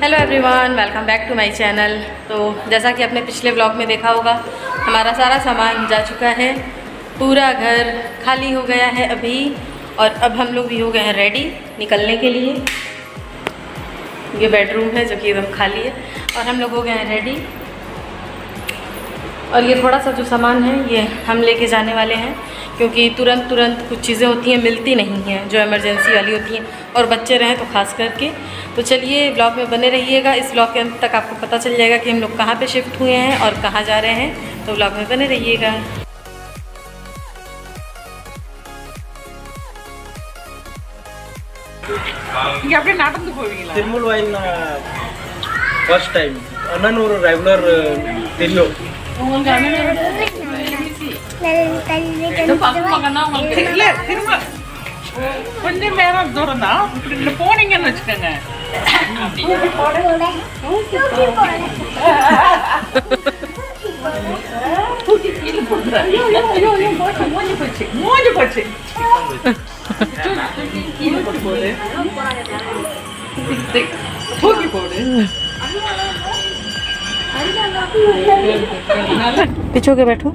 Hello everyone, welcome back to my channel. तो जैसा कि आपने पिछले व्लॉग में देखा होगा, हमारा सारा सामान जा चुका है, पूरा घर खाली हो गया है अभी। और अब हम लोग भी हो गए हैं रेडी निकलने के लिए। ये बेडरूम है जो कि एकदम खाली है और हम लोग हो गए हैं रेडी। और ये थोड़ा सा जो सामान है ये हम लेके जाने वाले हैं, क्योंकि तुरंत कुछ चीज़ें होती हैं मिलती नहीं हैं जो इमरजेंसी वाली होती हैं, और बच्चे रहें तो ख़ास करके। तो चलिए ब्लॉग में बने रहिएगा, इस ब्लॉग के अंत तक आपको पता चल जाएगा कि हम लोग कहाँ पे शिफ्ट हुए हैं और कहाँ जा रहे हैं। तो ब्लॉग में बने रहिएगा। ತಿರುಮಲ ವೈನ್ ಫಸ್ಟ್ ಟೈಮ್ ಅಣ್ಣನವರು ರೆಗ್ಯುಲರ್ ತಿನ್ನು கொஞ்சம் நேரம் தூரம் தான். இப்படி போனீங்கன்னு வச்சுக்கோங்க. மூஞ்சி போச்சு. தூக்கி போடு. पीछे के बैठो।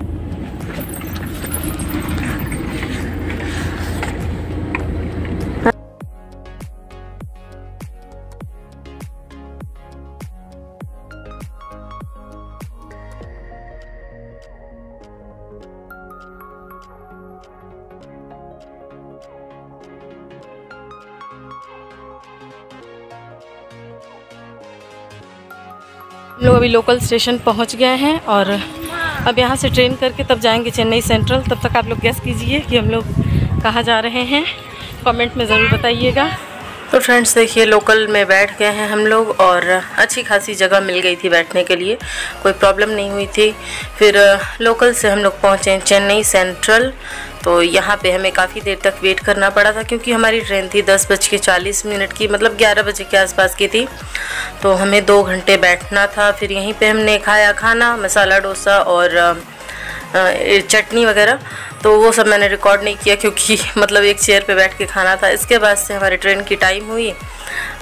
हम लोग अभी लोकल स्टेशन पहुंच गए हैं और अब यहाँ से ट्रेन करके तब जाएंगे चेन्नई सेंट्रल। तब तक आप लोग गेस कीजिए कि हम लोग कहाँ जा रहे हैं, कमेंट में ज़रूर बताइएगा। तो फ्रेंड्स देखिए, लोकल में बैठ गए हैं हम लोग और अच्छी खासी जगह मिल गई थी बैठने के लिए, कोई प्रॉब्लम नहीं हुई थी। फिर लोकल से हम लोग पहुँचे चेन्नई सेंट्रल। तो यहाँ पे हमें काफ़ी देर तक वेट करना पड़ा था, क्योंकि हमारी ट्रेन थी 10:40 की, मतलब 11 बजे के आसपास की थी। तो हमें 2 घंटे बैठना था। फिर यहीं पे हमने खाया खाना, मसाला डोसा और चटनी वगैरह। तो वो सब मैंने रिकॉर्ड नहीं किया, क्योंकि मतलब एक चेयर पे बैठ के खाना था। इसके बाद से हमारी ट्रेन की टाइम हुई,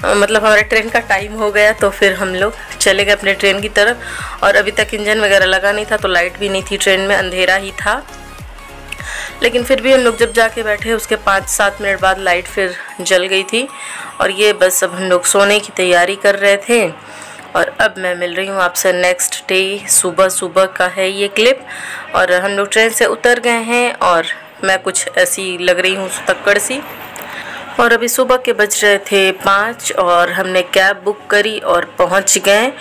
मतलब हमारे ट्रेन का टाइम हो गया। तो फिर हम लोग चले गए अपने ट्रेन की तरफ। और अभी तक इंजन वगैरह लगा नहीं था, तो लाइट भी नहीं थी ट्रेन में, अंधेरा ही था। लेकिन फिर भी हम लोग जब जाके बैठे उसके 5-7 मिनट बाद लाइट फिर जल गई थी। और ये बस अब हम लोग सोने की तैयारी कर रहे थे। और अब मैं मिल रही हूँ आपसे नेक्स्ट डे, सुबह का है ये क्लिप। और हम लोग ट्रेन से उतर गए हैं और मैं कुछ ऐसी लग रही हूँ तक्कड़ सी। और अभी सुबह के बज रहे थे 5 और हमने कैब बुक करी और पहुंच गए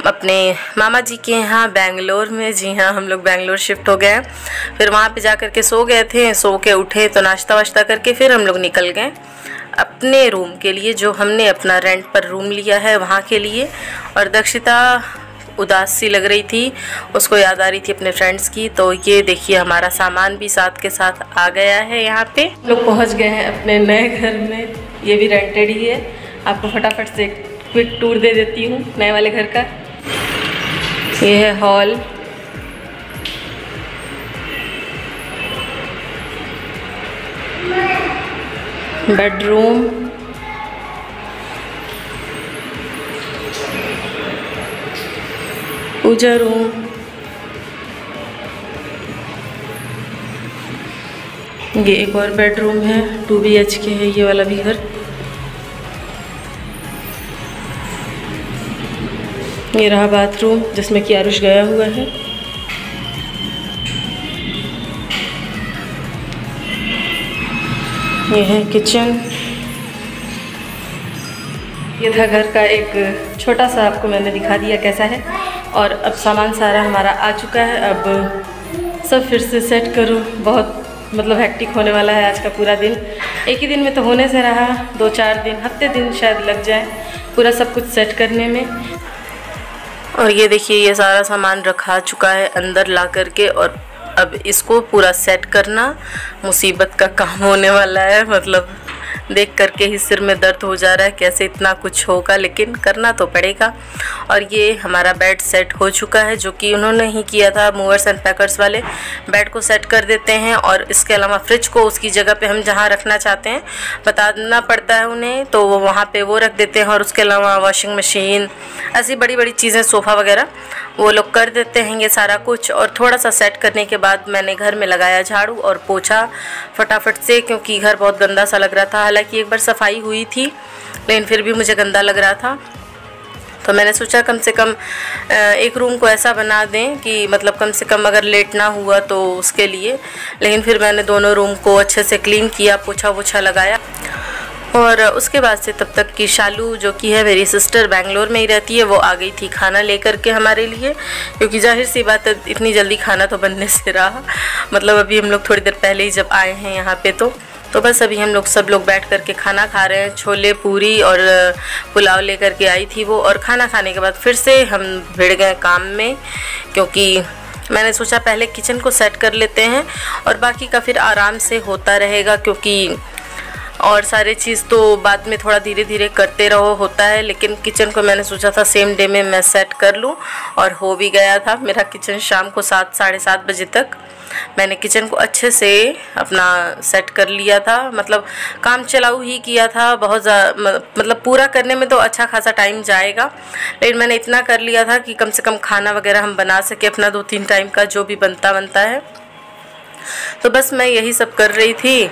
अपने मामा जी के यहाँ बेंगलोर में। जी हाँ, हम लोग बेंगलोर शिफ्ट हो गए। फिर वहाँ पे जा कर के सो गए थे, सो के उठे तो नाश्ता वाश्ता करके फिर हम लोग निकल गए अपने रूम के लिए, जो हमने अपना रेंट पर रूम लिया है वहाँ के लिए। और दक्षिता उदास सी लग रही थी, उसको याद आ रही थी अपने फ्रेंड्स की। तो ये देखिए, हमारा सामान भी साथ के साथ आ गया है। यहाँ पे लोग पहुँच गए हैं अपने नए घर में, ये भी रेंटेड ही है। आपको फटाफट से एक क्विक टूर दे देती हूँ नए वाले घर का। ये है हॉल, बेडरूम, पूजा रूम, ये एक और बेडरूम है, 2 BHK है ये वाला भी घर। ये रहा बाथरूम जिसमें कि आरुष गया हुआ है। ये है किचन। ये था घर का एक छोटा सा, आपको मैंने दिखा दिया कैसा है। और अब सामान सारा हमारा आ चुका है, अब सब फिर से सेट करूँ। बहुत मतलब हेक्टिक होने वाला है आज का पूरा दिन। एक ही दिन में तो होने से रहा, 2-4 दिन, हफ्ते दिन शायद लग जाए पूरा सब कुछ सेट करने में। और ये देखिए, ये सारा सामान रखा चुका है अंदर ला करके। और अब इसको पूरा सेट करना मुसीबत का काम होने वाला है। मतलब देख करके ही सिर में दर्द हो जा रहा है, कैसे इतना कुछ होगा, लेकिन करना तो पड़ेगा। और ये हमारा बेड सेट हो चुका है, जो कि उन्होंने ही किया था, मूवर्स एंड पैकर्स वाले बेड को सेट कर देते हैं। और इसके अलावा फ्रिज को उसकी जगह पे हम जहाँ रखना चाहते हैं बताना पड़ता है उन्हें, तो वो वहाँ पे वो रख देते हैं। और उसके अलावा वॉशिंग मशीन, ऐसी बड़ी बड़ी चीज़ें, सोफ़ा वगैरह वो लोग कर देते हैं ये सारा कुछ। और थोड़ा सा सेट करने के बाद मैंने घर में लगाया झाड़ू और पोछा फटाफट से, क्योंकि घर बहुत गंदा सा लग रहा था। हालांकि एक बार सफाई हुई थी, लेकिन फिर भी मुझे गंदा लग रहा था। तो मैंने सोचा कम से कम एक रूम को ऐसा बना दें कि मतलब कम से कम अगर लेट ना हुआ तो उसके लिए। लेकिन फिर मैंने दोनों रूम को अच्छे से क्लीन किया, पोछा वोछा लगाया। और उसके बाद से तब तक कि शालू, जो कि है मेरी सिस्टर, बेंगलोर में ही रहती है, वो आ गई थी खाना लेकर के हमारे लिए। क्योंकि जाहिर सी बात है, इतनी जल्दी खाना तो बनने से रहा, मतलब अभी हम लोग थोड़ी देर पहले ही जब आए हैं यहाँ पे, तो बस अभी हम लोग सब लोग बैठ कर के खाना खा रहे हैं। छोले पूरी और पुलाव लेकर के आई थी वो। और खाना खाने के बाद फिर से हम भिड़ गए काम में, क्योंकि मैंने सोचा पहले किचन को सेट कर लेते हैं और बाकी का फिर आराम से होता रहेगा, क्योंकि और सारे चीज़ तो बाद में थोड़ा धीरे धीरे करते रहो होता है। लेकिन किचन को मैंने सोचा था सेम डे में मैं सेट कर लूँ, और हो भी गया था मेरा किचन। शाम को 7 साढ़े 7 बजे तक मैंने किचन को अच्छे से अपना सेट कर लिया था। मतलब काम चलाऊ ही किया था, बहुत मतलब पूरा करने में तो अच्छा खासा टाइम जाएगा, लेकिन मैंने इतना कर लिया था कि कम से कम खाना वगैरह हम बना सके अपना 2-3 टाइम का, जो भी बनता है। तो बस मैं यही सब कर रही थी।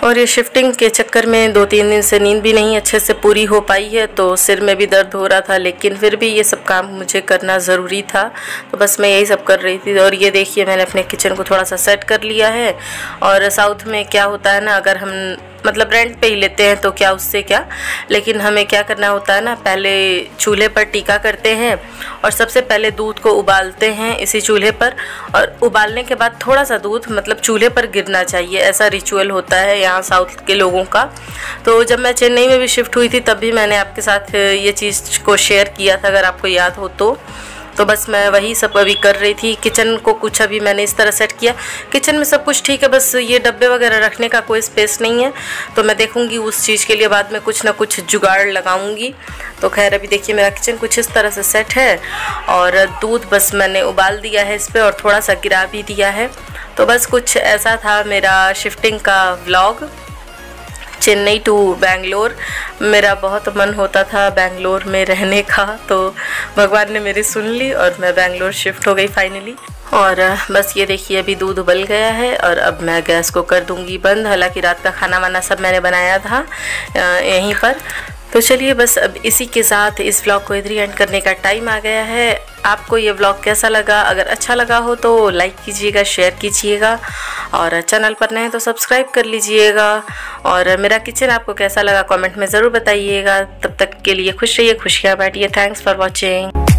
और ये शिफ्टिंग के चक्कर में 2-3 दिन से नींद भी नहीं अच्छे से पूरी हो पाई है, तो सिर में भी दर्द हो रहा था। लेकिन फिर भी ये सब काम मुझे करना ज़रूरी था, तो बस मैं यही सब कर रही थी। और ये देखिए मैंने अपने किचन को थोड़ा सा सेट कर लिया है। और साउथ में क्या होता है ना, अगर हम मतलब रेंट पे ही लेते हैं तो क्या, उससे क्या, लेकिन हमें क्या करना होता है ना, पहले चूल्हे पर टीका करते हैं और सबसे पहले दूध को उबालते हैं इसी चूल्हे पर। और उबालने के बाद थोड़ा सा दूध मतलब चूल्हे पर गिरना चाहिए, ऐसा रिचुअल होता है यहाँ साउथ के लोगों का। तो जब मैं चेन्नई में भी शिफ्ट हुई थी तब भी मैंने आपके साथ ये चीज़ को शेयर किया था, अगर आपको याद हो तो बस मैं वही सब अभी कर रही थी। किचन को कुछ अभी मैंने इस तरह सेट किया, किचन में सब कुछ ठीक है, बस ये डब्बे वगैरह रखने का कोई स्पेस नहीं है, तो मैं देखूंगी उस चीज़ के लिए बाद में कुछ ना कुछ जुगाड़ लगाऊंगी। तो खैर अभी देखिए मेरा किचन कुछ इस तरह से सेट है। और दूध बस मैंने उबाल दिया है इस पर और थोड़ा सा गिरा भी दिया है। तो बस कुछ ऐसा था मेरा शिफ्टिंग का व्लॉग, चेन्नई टू बेंगलोर। मेरा बहुत मन होता था बेंगलोर में रहने का, तो भगवान ने मेरी सुन ली और मैं बेंगलोर शिफ्ट हो गई फाइनली। और बस ये देखिए अभी दूध उबल गया है और अब मैं गैस को कर दूंगी बंद। हालांकि रात का खाना वाना सब मैंने बनाया था यहीं पर। तो चलिए बस अब इसी के साथ इस व्लॉग को इधर ही एंड करने का टाइम आ गया है। आपको ये व्लॉग कैसा लगा? अगर अच्छा लगा हो तो लाइक कीजिएगा, शेयर कीजिएगा, और चैनल पर नए हैं तो सब्सक्राइब कर लीजिएगा। और मेरा किचन आपको कैसा लगा कमेंट में ज़रूर बताइएगा। तब तक के लिए खुश रहिए, खुशियाँ बांटिए। Thanks for watching.